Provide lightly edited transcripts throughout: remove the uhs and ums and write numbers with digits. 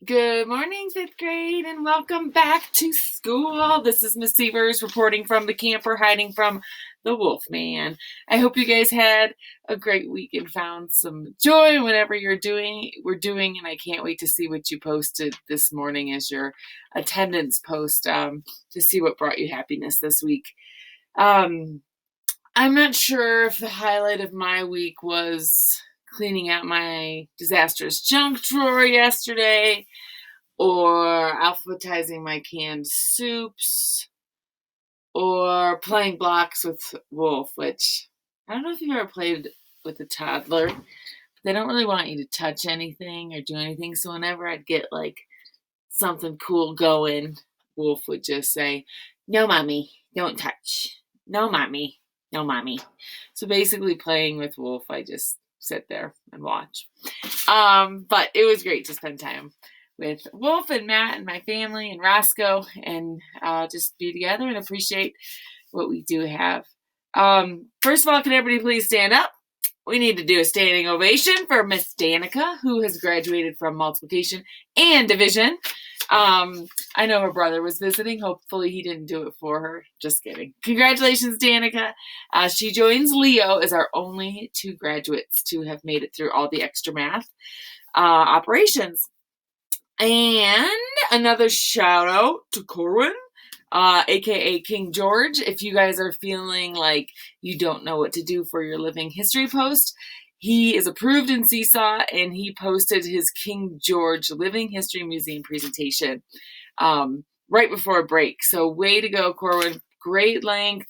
Good morning, fifth grade, and welcome back to school. This is Miss Severs reporting from the camper, hiding from the wolf man. I hope you guys had a great week and found some joy in whatever we're doing, and I can't wait to see what you posted this morning as your attendance post to see what brought you happiness this week. I'm not sure if the highlight of my week was cleaning out my disastrous junk drawer yesterday, or alphabetizing my canned soups, or playing blocks with Wolf, which I don't know if you've ever played with a toddler. They don't really want you to touch anything or do anything. So whenever I'd get like something cool going, Wolf would just say, "No, mommy, don't touch. No, mommy, no, mommy." So basically, playing with Wolf, I just sit there and watch. But it was great to spend time with Wolf and Matt and my family and Roscoe, and just be together and appreciate what we do have. First of all, can everybody please stand up? We need to do a standing ovation for Miss Danica, who has graduated from multiplication and division. I know her brother was visiting. Hopefully he didn't do it for her. Just kidding. Congratulations, Danica. She joins Leo as our only two graduates to have made it through all the extra math operations. And another shout out to Corwin, aka King George. If you guys are feeling like you don't know what to do for your living history post, he is approved in Seesaw, and he posted his King George Living History Museum presentation right before break. So way to go, Corwin. Great length.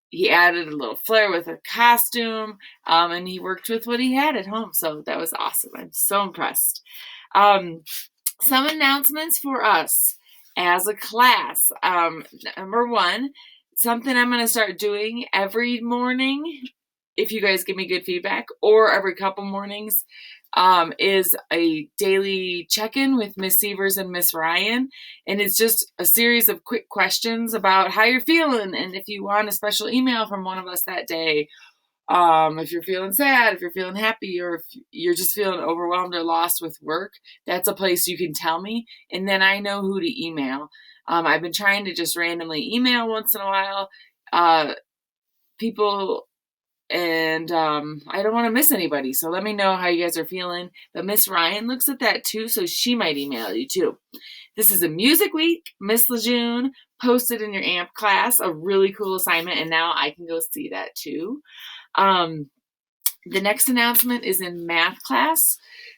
He added a little flair with a costume, and he worked with what he had at home. So that was awesome. I'm so impressed. Some announcements for us as a class. Number one, something I'm going to start doing every morning, if you guys give me good feedback, or every couple mornings, is a daily check-in with Miss Severs and Miss Ryan. And it's just a series of quick questions about how you're feeling, and if you want a special email from one of us that day, if you're feeling sad, if you're feeling happy, or if you're just feeling overwhelmed or lost with work, that's a place you can tell me, and then I know who to email. I've been trying to just randomly email once in a while people, and I don't want to miss anybody, so let me know how you guys are feeling. But Miss Ryan looks at that too, so she might email you too. This is a music week. Miss Lejeune posted in your AMP class a really cool assignment, and now I can go see that too. The next announcement is in math class.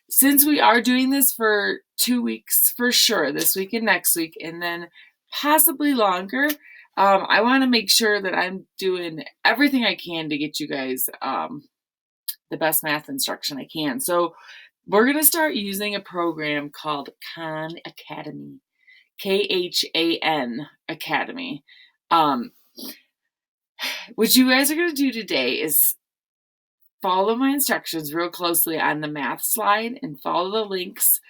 Since we are doing this for 2 weeks for sure, this week and next week, and then possibly longer, I want to make sure that I'm doing everything I can to get you guys the best math instruction I can. So we're going to start using a program called Khan Academy, Khan Academy. What you guys are going to do today is follow my instructions real closely on the math slide and follow the links.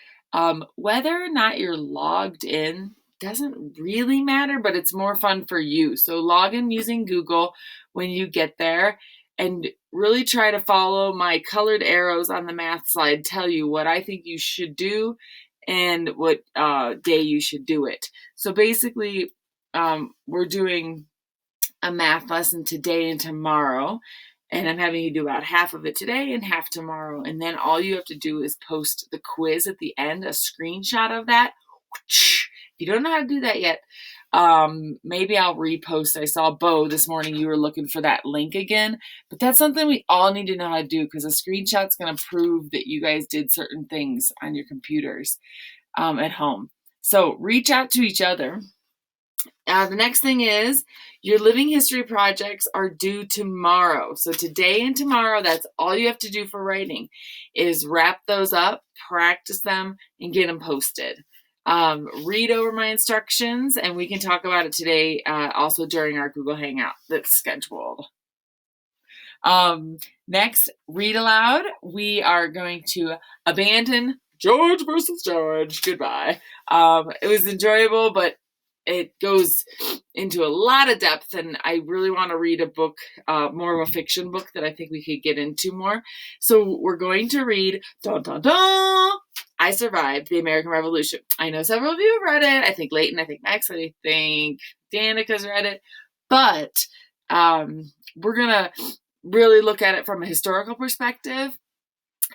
Whether or not you're logged in doesn't really matter, but it's more fun for you. So log in using Google when you get there, and really try to follow my colored arrows on the math slide, tell you what I think you should do and what day you should do it. So basically, we're doing a math lesson today and tomorrow, and I'm having you do about half of it today and half tomorrow. And then all you have to do is post the quiz at the end, a screenshot of that. If you don't know how to do that yet, maybe I'll repost. I saw Bo this morning, you were looking for that link again, but that's something we all need to know how to do, because a screenshot's going to prove that you guys did certain things on your computers at home. So reach out to each other. The next thing is your living history projects are due tomorrow. So today and tomorrow, that's all you have to do for writing, is wrap those up, practice them, and get them posted. Read over my instructions, and we can talk about it today, also during our Google Hangout that's scheduled. Next, read aloud. We are going to abandon George versus George. Goodbye. It was enjoyable, but it goes into a lot of depth, and I really want to read a book, more of a fiction book that I think we could get into more. So we're going to read dun, dun, dun, I Survived the American Revolution. I know several of you have read it. I think Leighton, I think Max, I think Danica's read it. But we're going to really look at it from a historical perspective.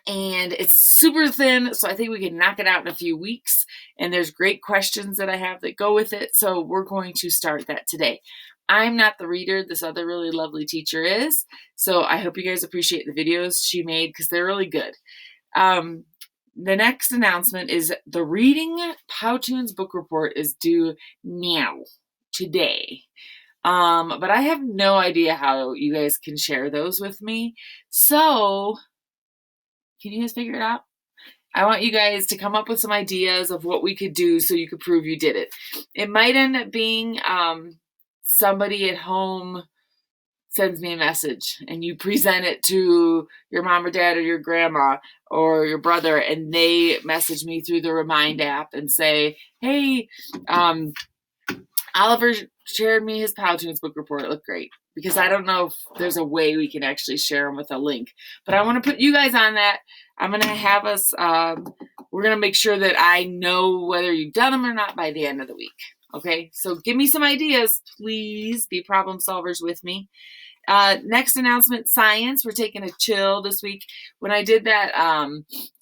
And it's super thin, so I think we can knock it out in a few weeks. And there's great questions that I have that go with it. So we're going to start that today. I'm not the reader. This other really lovely teacher is. So I hope you guys appreciate the videos she made because they're really good. The next announcement is the Reading Powtoons book report is due now, today. But I have no idea how you guys can share those with me. So can you guys figure it out? I want you guys to come up with some ideas of what we could do so you could prove you did it. It might end up being somebody at home sends me a message and you present it to your mom or dad or your grandma or your brother, and they message me through the Remind app and say, hey, Oliver shared me his Powtoons book report. It looked great. Because I don't know if there's a way we can actually share them with a link. But I want to put you guys on that. I'm going to have us, we're going to make sure that I know whether you've done them or not by the end of the week. Okay, so give me some ideas. Please be problem solvers with me. Next announcement, science. We're taking a chill this week. When I did that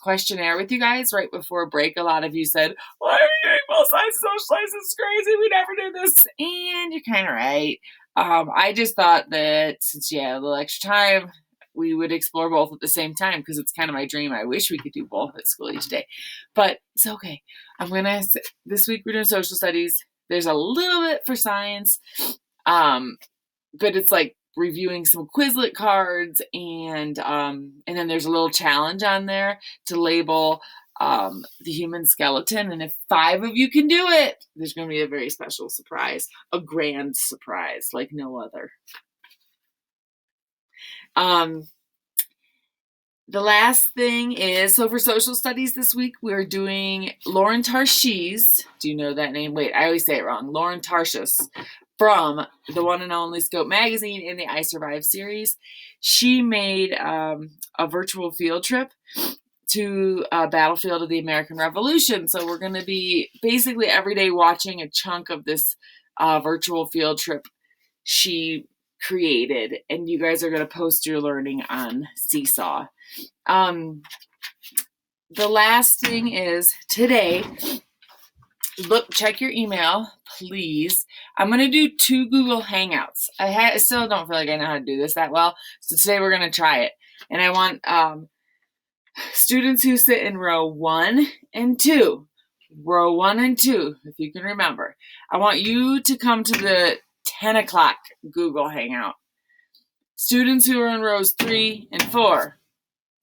questionnaire with you guys right before break, a lot of you said, why are you doing both science and social science? It's crazy. We never do this. And you're kind of right. I just thought that since you had a little extra time, we would explore both at the same time because it's kind of my dream. I wish we could do both at school each day. But it's okay. This week we're doing social studies. There's a little bit for science. But it's like reviewing some Quizlet cards, and then there's a little challenge on there to label the human skeleton. And if 5 of you can do it, there's going to be a very special surprise, a grand surprise like no other. The last thing is, so for social studies this week, we're doing Lauren Tarshiz. Do you know that name? Wait, I always say it wrong. Lauren Tarshiz from the one and only Scope magazine in the I Survive series. She made a virtual field trip to a battlefield of the American Revolution. So we're going to be basically every day watching a chunk of this virtual field trip she created. And you guys are going to post your learning on Seesaw. The last thing is today, check your email, please. I'm going to do 2 Google Hangouts. I still don't feel like I know how to do this that well. So today we're going to try it. And I want students who sit in row 1 and 2, row 1 and 2, if you can remember. I want you to come to the 10 o'clock Google Hangout. Students who are in rows 3 and 4,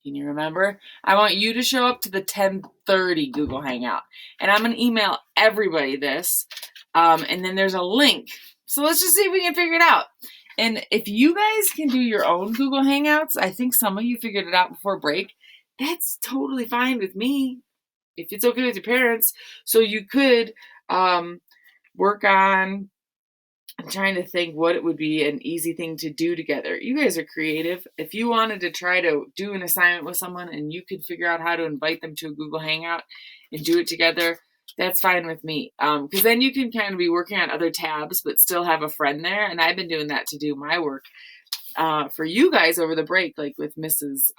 can you remember? I want you to show up to the 10:30 Google Hangout. And I'm going to email everybody this. And then there's a link. So let's just see if we can figure it out. And if you guys can do your own Google Hangouts, I think some of you figured it out before break. That's totally fine with me. If it's okay with your parents. So you could work on, I'm trying to think what it would be an easy thing to do together. You guys are creative. If you wanted to try to do an assignment with someone and you could figure out how to invite them to a Google Hangout and do it together, that's fine with me. Because then you can kind of be working on other tabs but still have a friend there. And I've been doing that to do my work for you guys over the break, like with Mrs.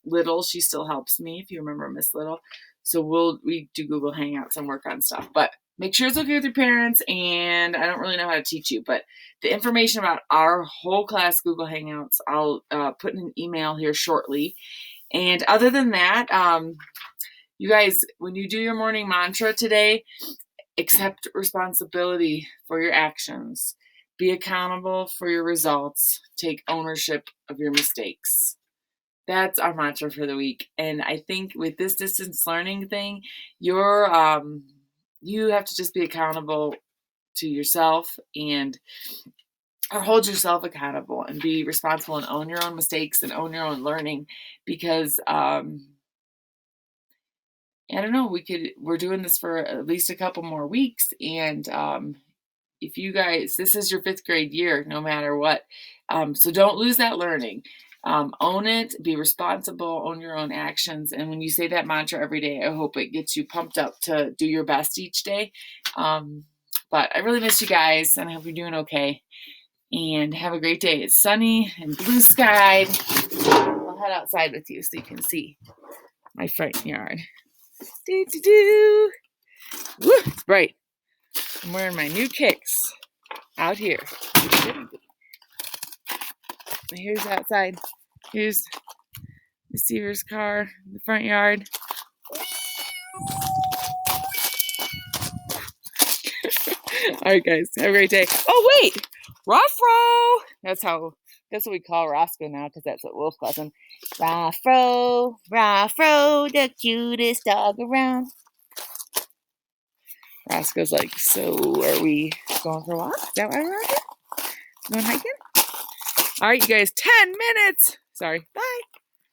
Little. She still helps me, if you remember Miss Little. So we do Google Hangouts and work on stuff. But make sure it's okay with your parents, and I don't really know how to teach you, but the information about our whole class Google Hangouts, I'll put in an email here shortly. And other than that, you guys, when you do your morning mantra today, accept responsibility for your actions. Be accountable for your results. Take ownership of your mistakes. That's our mantra for the week. And I think with this distance learning thing, you have to just be accountable to yourself or hold yourself accountable and be responsible and own your own mistakes and own your own learning, because I don't know, we're doing this for at least a couple more weeks. And if you guys, this is your 5th grade year, no matter what. So don't lose that learning. Own it, be responsible, own your own actions. And when you say that mantra every day, I hope it gets you pumped up to do your best each day. But I really miss you guys, and I hope you're doing okay. And have a great day. It's sunny and blue skied. I'll head outside with you so you can see my front yard. Do. Woo, it's bright. I'm wearing my new kicks out here. Here's outside. Here's the Sears car in the front yard. All right, guys. Have a great day. Oh, wait. Ruffro. That's what we call Roscoe now, because that's what Wolf calls him. Ruffro, the cutest dog around. Roscoe's like, so are we going for a walk? Is that why we're out here? Going hiking? All right, you guys, 10 minutes. Sorry. Bye.